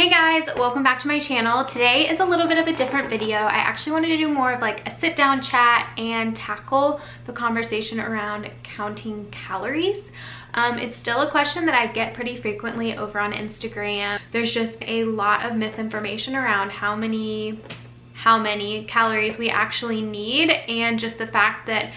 Hey guys, welcome back to my channel. Today is a little bit of a different video. I actually wanted to do more of like a sit down chat and tackle the conversation around counting calories. It's still a question that I get pretty frequently over on Instagram. There's just a lot of misinformation around how many calories we actually need, and just the fact that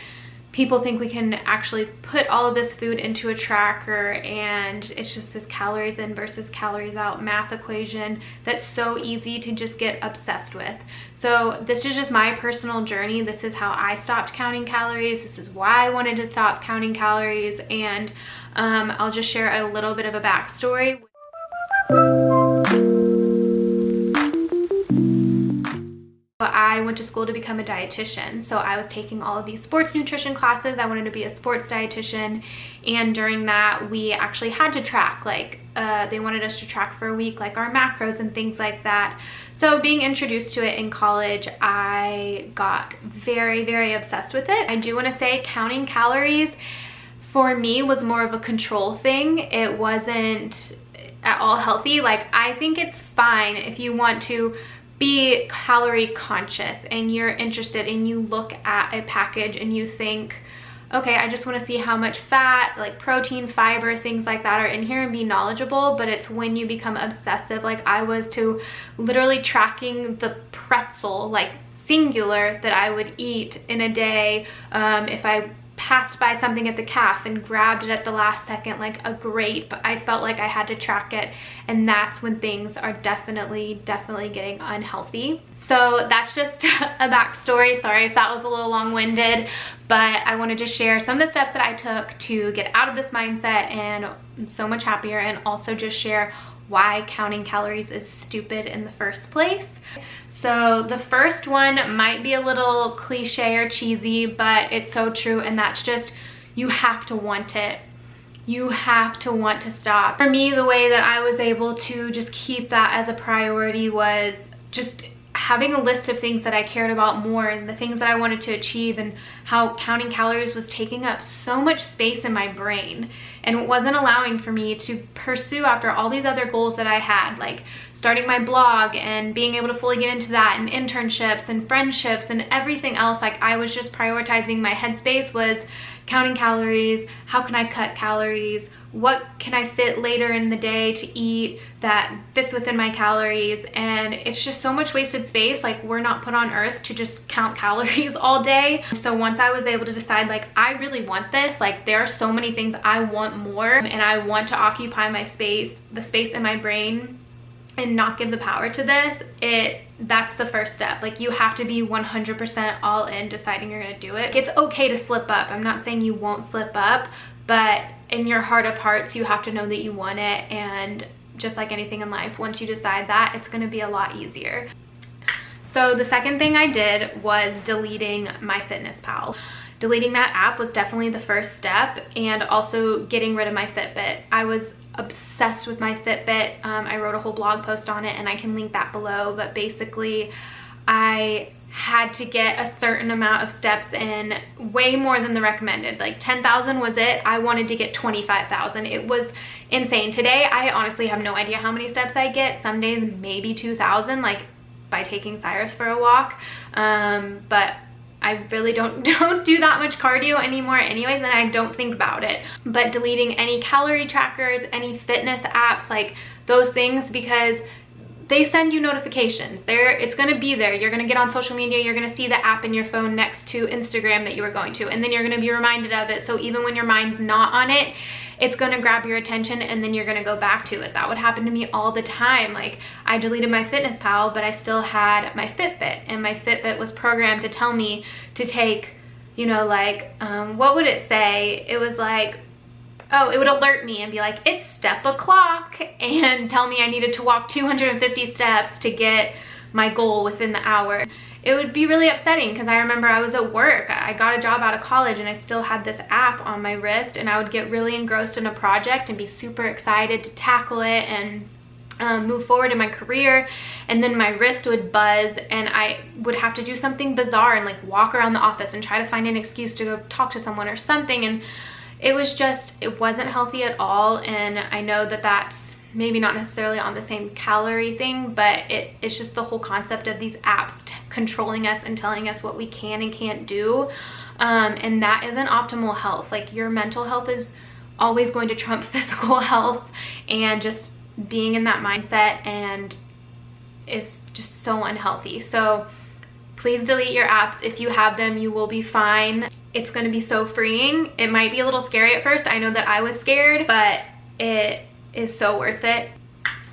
people think we can actually put all of this food into a tracker and it's just this calories in versus calories out math equation that's so easy to just get obsessed with. So this is just my personal journey. This is how I stopped counting calories. This is why I wanted to stop counting calories, and I'll just share a little bit of a backstory. I went to school to become a dietitian, so I was taking all of these sports nutrition classes. I wanted to be a sports dietitian, and during that we actually had to track, like they wanted us to track for a week, like our macros and things like that. So being introduced to it in college, I got very obsessed with it. I do want to say counting calories for me was more of a control thing. It wasn't at all healthy. Like, I think it's fine if you want to be calorie conscious and you're interested and you look at a package and you think, okay, I just want to see how much fat, like protein, fiber, things like that are in here, and be knowledgeable. But it's when you become obsessive, like I was, to literally tracking the pretzel, like singular, that I would eat in a day. If I passed by something at the caf and grabbed it at the last second, like a grape, I felt like I had to track it, and that's when things are definitely getting unhealthy. So that's just a backstory. Sorry if that was a little long-winded, but I wanted to share some of the steps that I took to get out of this mindset, and I'm so much happier, and also just share why counting calories is stupid in the first place. So the first one might be a little cliche or cheesy, but it's so true, and that's just, you have to want it. You have to want to stop. For me, the way that I was able to just keep that as a priority was just having a list of things that I cared about more, and the things that I wanted to achieve, and how counting calories was taking up so much space in my brain, and it wasn't allowing for me to pursue after all these other goals that I had, like starting my blog and being able to fully get into that, and internships and friendships and everything else. Like, I was just prioritizing, my headspace was counting calories. How can I cut calories? What can I fit later in the day to eat that fits within my calories? And it's just so much wasted space. Like, we're not put on earth to just count calories all day. So once I was able to decide, like, I really want this, like there are so many things I want more, and I want to occupy my space, the space in my brain, and not give the power to this, that's the first step. Like, you have to be 100% all in, deciding you're gonna do it. It's okay to slip up. I'm not saying you won't slip up, but in your heart of hearts, you have to know that you want it. And just like anything in life, once you decide that, it's gonna be a lot easier. So the second thing I did was deleting MyFitnessPal. Deleting that app was definitely the first step, and also getting rid of my Fitbit. I was obsessed with my Fitbit. I wrote a whole blog post on it, and I can link that below. But basically, I had to get a certain amount of steps in, way more than the recommended. Like 10,000 was it. I wanted to get 25,000. It was insane. Today, I honestly have no idea how many steps I get. Some days maybe 2,000, like by taking Cyrus for a walk. But I really don't do that much cardio anymore anyways, and I don't think about it. But deleting any calorie trackers, any fitness apps, like those things, because they send you notifications. It's gonna be there. You're gonna get on social media, you're gonna see the app in your phone next to Instagram that you were going to, and then you're gonna be reminded of it. So even when your mind's not on it, it's gonna grab your attention, and then you're gonna go back to it. That would happen to me all the time. Like, I deleted my FitnessPal, but I still had my Fitbit, and my Fitbit was programmed to tell me to take, you know, like, what would it say? It was like, oh, it would alert me and be like, it's step o'clock, and tell me I needed to walk 250 steps to get my goal within the hour. It would be really upsetting, because I remember I was at work. I got a job out of college, and I still had this app on my wrist, and I would get really engrossed in a project and be super excited to tackle it and move forward in my career, and then my wrist would buzz, and I would have to do something bizarre and like walk around the office and try to find an excuse to go talk to someone or something, and it wasn't healthy at all. And I know that that's maybe not necessarily on the same calorie thing, but it's just the whole concept of these apps controlling us and telling us what we can and can't do. And that isn't optimal health. Like, your mental health is always going to trump physical health, and just being in that mindset and is just so unhealthy. So please delete your apps. If you have them, you will be fine. It's going to be so freeing. It might be a little scary at first. I know that I was scared, but it is so worth it.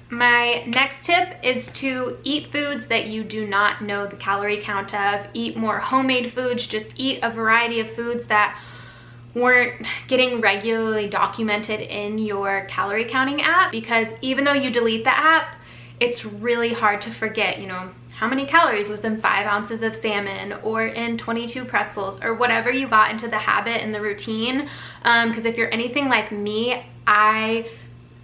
My next tip is to eat foods that you do not know the calorie count of. Eat more homemade foods. Just eat a variety of foods that weren't getting regularly documented in your calorie counting app, because even though you delete the app, it's really hard to forget, you know, how many calories was in 5 ounces of salmon or in 22 pretzels or whatever you got into the habit and the routine. Because if you're anything like me, I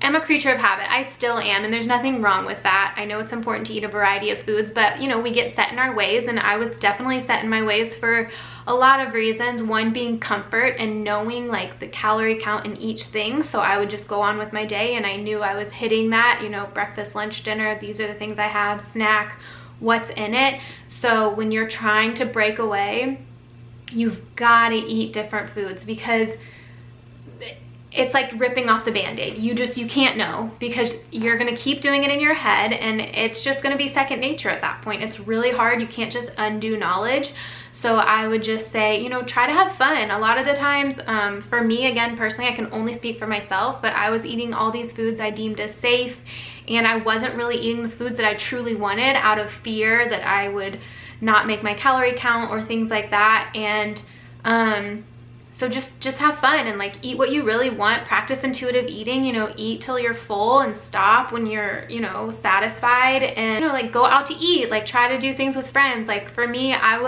am a creature of habit. I still am, and there's nothing wrong with that. I know it's important to eat a variety of foods, but you know, we get set in our ways, and I was definitely set in my ways for a lot of reasons. One being comfort and knowing like the calorie count in each thing, so I would just go on with my day and I knew I was hitting that, you know, breakfast, lunch, dinner, these are the things I have, snack, what's in it. So when you're trying to break away, you've got to eat different foods, because it's like ripping off the band-aid. You can't know, because you're gonna keep doing it in your head, and it's just gonna be second nature at that point. It's really hard. You can't just undo knowledge. So I would just say, you know, try to have fun. A lot of the times, for me, again, personally, I can only speak for myself, but I was eating all these foods I deemed as safe, and I wasn't really eating the foods that I truly wanted out of fear that I would not make my calorie count or things like that. And so just have fun and like eat what you really want. Practice intuitive eating, you know, eat till you're full and stop when you're, you know, satisfied. And, you know, like go out to eat, like try to do things with friends. Like for me, I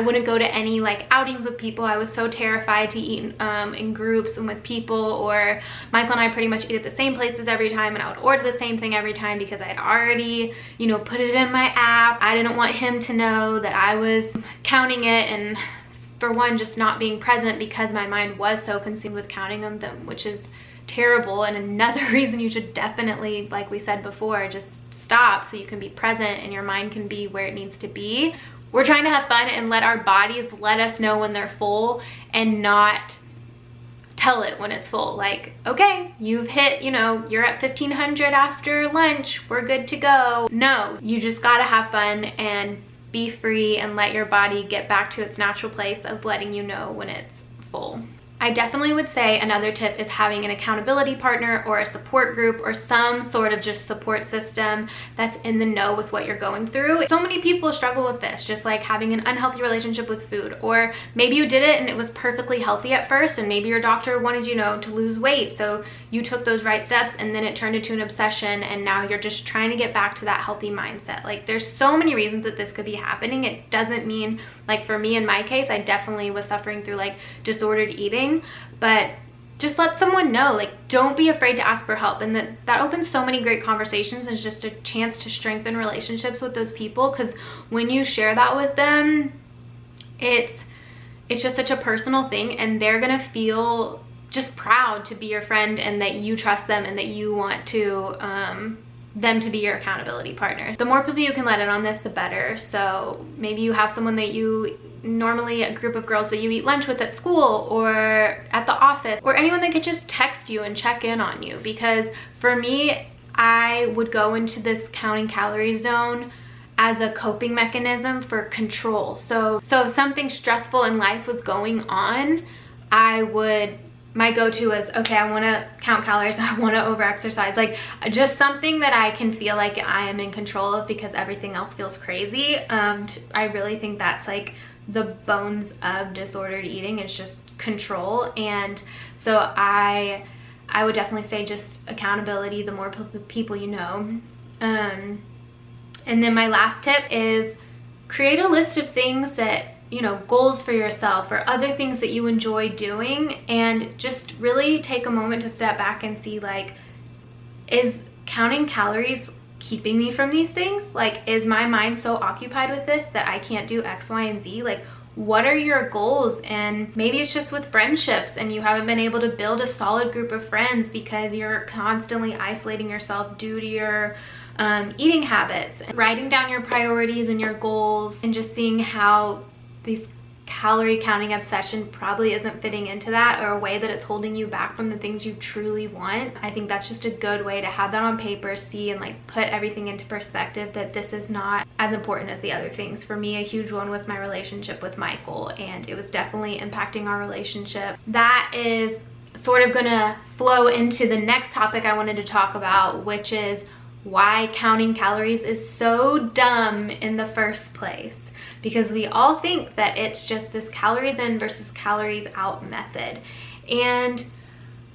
wouldn't go to any like outings with people. I was so terrified to eat in groups and with people, or Michael and I pretty much eat at the same places every time, and I would order the same thing every time because I had already, you know, put it in my app. I didn't want him to know that I was counting it, and for one, just not being present because my mind was so consumed with counting them, which is terrible. And another reason you should definitely, like we said before, just stop so you can be present and your mind can be where it needs to be. We're trying to have fun and let our bodies let us know when they're full, and not tell it when it's full. Like, okay, you've hit, you know, you're at 1500 after lunch, we're good to go. No, you just gotta have fun and be free and let your body get back to its natural place of letting you know when it's full. I definitely would say another tip is having an accountability partner or a support group or some sort of just support system that's in the know with what you're going through. So many people struggle with this, just like having an unhealthy relationship with food, or maybe you did it and it was perfectly healthy at first, and maybe your doctor wanted you know to lose weight, so you took those right steps and then it turned into an obsession, and now you're just trying to get back to that healthy mindset. Like there's so many reasons that this could be happening. It doesn't mean, like for me in my case, I definitely was suffering through like disordered eating, but just let someone know. Like don't be afraid to ask for help, and that opens so many great conversations, and it's just a chance to strengthen relationships with those people, because when you share that with them, it's just such a personal thing, and they're gonna feel just proud to be your friend, and that you trust them and that you want to them to be your accountability partner. The more people you can let in on this, the better. So maybe you have someone that you normally, a group of girls that you eat lunch with at school or at the office, or anyone that could just text you and check in on you. Because for me, I would go into this counting calories zone as a coping mechanism for control. So if something stressful in life was going on, my go-to is, okay, I want to count calories, I want to over-exercise, like just something that I can feel like I am in control of, because everything else feels crazy. I really think that's like the bones of disordered eating, is just control. And so I would definitely say just accountability, the more people you know. And then my last tip is create a list of things that, you know, goals for yourself or other things that you enjoy doing, and just really take a moment to step back and see, like, is counting calories keeping me from these things? Like, is my mind so occupied with this that I can't do X, Y, and Z? Like, what are your goals? And maybe it's just with friendships and you haven't been able to build a solid group of friends because you're constantly isolating yourself due to your eating habits. Writing down your priorities and your goals and just seeing how these calorie counting obsession probably isn't fitting into that, or a way that it's holding you back from the things you truly want. I think that's just a good way to have that on paper, see and like put everything into perspective, that this is not as important as the other things. For me, a huge one was my relationship with Michael, and it was definitely impacting our relationship. That is sort of gonna flow into the next topic I wanted to talk about, which is why counting calories is so dumb in the first place. Because we all think that it's just this calories in versus calories out method. And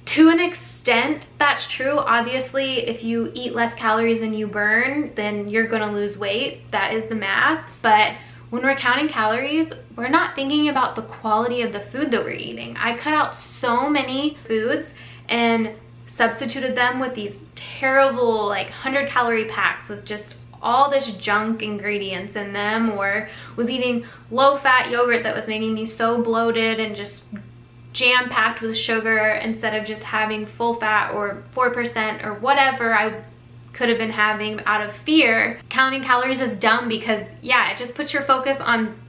to an extent, that's true. Obviously, if you eat less calories than you burn, then you're gonna lose weight. That is the math. But when we're counting calories, we're not thinking about the quality of the food that we're eating. I cut out so many foods and substituted them with these terrible like 100-calorie packs with just all this junk ingredients in them, or was eating low-fat yogurt that was making me so bloated and just jam-packed with sugar instead of just having full fat or 4% or whatever I could have been having out of fear. Counting calories is dumb because, yeah, it just puts your focus on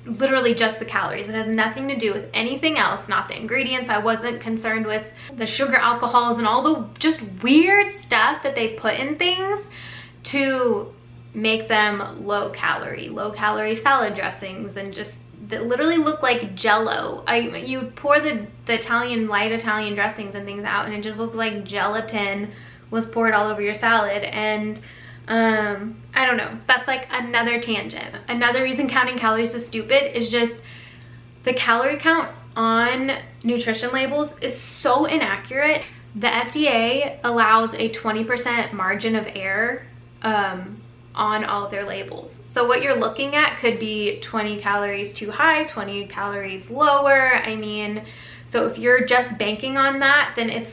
literally just the calories. It has nothing to do with anything else, not the ingredients. I wasn't concerned with the sugar alcohols and all the just weird stuff that they put in things to make them low calorie salad dressings, and just that literally look like Jello. You pour the light Italian dressings and things out, and it just looked like gelatin was poured all over your salad. And I don't know, that's like another tangent. Another reason counting calories is stupid is just the calorie count on nutrition labels is so inaccurate. The FDA allows a 20% margin of error on all of their labels. So what you're looking at could be 20 calories too high, 20 calories lower. I mean, so if you're just banking on that, then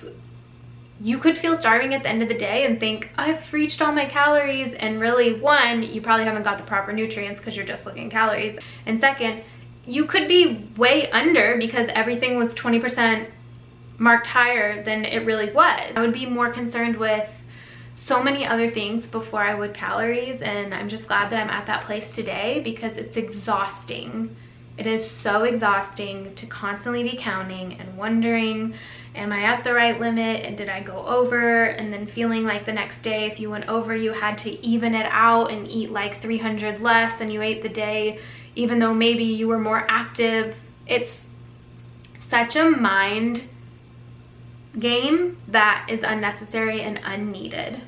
you could feel starving at the end of the day and think, I've reached all my calories, and really, one, you probably haven't got the proper nutrients because you're just looking at calories, and second, you could be way under because everything was 20% marked higher than it really was. I would be more concerned with so many other things before I would calories, and I'm just glad that I'm at that place today because it's exhausting. It is so exhausting to constantly be counting and wondering, am I at the right limit and did I go over? And then feeling like the next day if you went over, you had to even it out and eat like 300 less than you ate the day, even though maybe you were more active. It's such a mind game that is unnecessary and unneeded.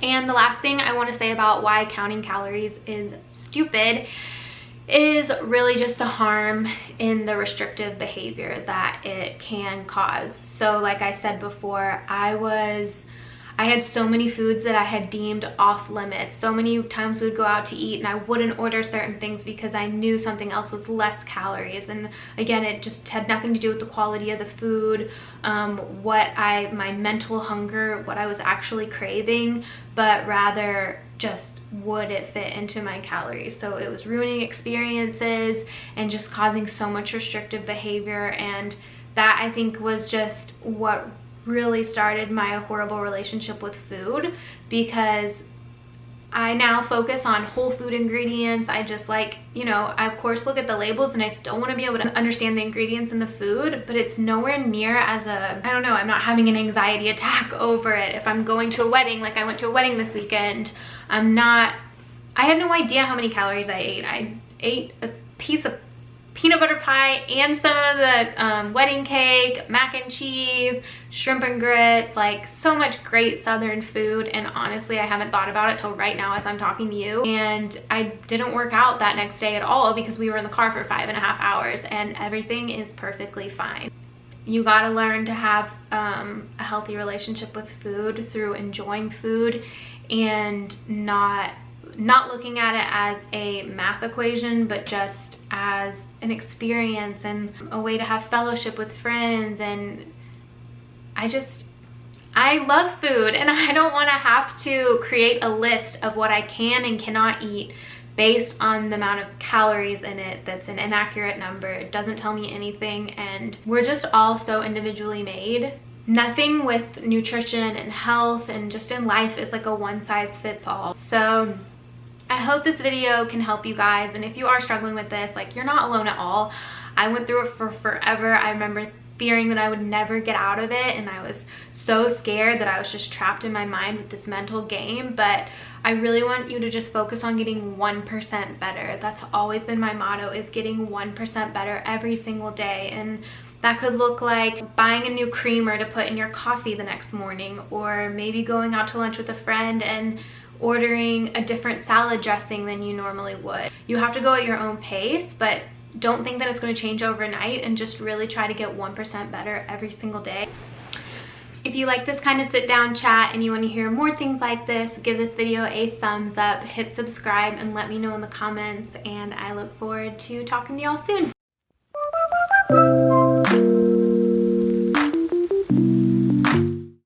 And the last thing I want to say about why counting calories is stupid is really just the harm in the restrictive behavior that it can cause. So like I said before, I had so many foods that I had deemed off limits. So many times we would go out to eat and I wouldn't order certain things because I knew something else was less calories. And again, it just had nothing to do with the quality of the food, my mental hunger, what I was actually craving, but rather just would it fit into my calories. So it was ruining experiences and just causing so much restrictive behavior. And that, I think, was just what really started my horrible relationship with food, because I now focus on whole food ingredients. I just like, I of course look at the labels and I still want to be able to understand the ingredients in the food, but it's nowhere near as I don't know, I'm not having an anxiety attack over it. If I'm going to a wedding, like I went to a wedding this weekend, I had no idea how many calories I ate. I ate a piece of peanut butter pie and some of the wedding cake, mac and cheese, shrimp and grits, like so much great Southern food. And honestly, I haven't thought about it till right now as I'm talking to you. And I didn't work out that next day at all because we were in the car for 5.5 hours and everything is perfectly fine. You gotta learn to have a healthy relationship with food through enjoying food and not looking at it as a math equation, but just as an experience and a way to have fellowship with friends. And I love food and I don't want to have to create a list of what I can and cannot eat based on the amount of calories in it. That's an inaccurate number. It doesn't tell me anything, and we're just all so individually made. Nothing with nutrition and health and just in life is like a one size fits all. So I hope this video can help you guys, and if you are struggling with this, like, you're not alone at all. I went through it for forever. I remember fearing that I would never get out of it, and I was so scared that I was just trapped in my mind with this mental game. But I really want you to just focus on getting 1% better. That's always been my motto, is getting 1% better every single day. And that could look like buying a new creamer to put in your coffee the next morning, or maybe going out to lunch with a friend and ordering a different salad dressing than you normally would. You have to go at your own pace, but don't think that it's going to change overnight, and just really try to get 1% better every single day. If you like this kind of sit down chat and you want to hear more things like this, give this video a thumbs up, hit subscribe, and let me know in the comments, and I look forward to talking to y'all soon.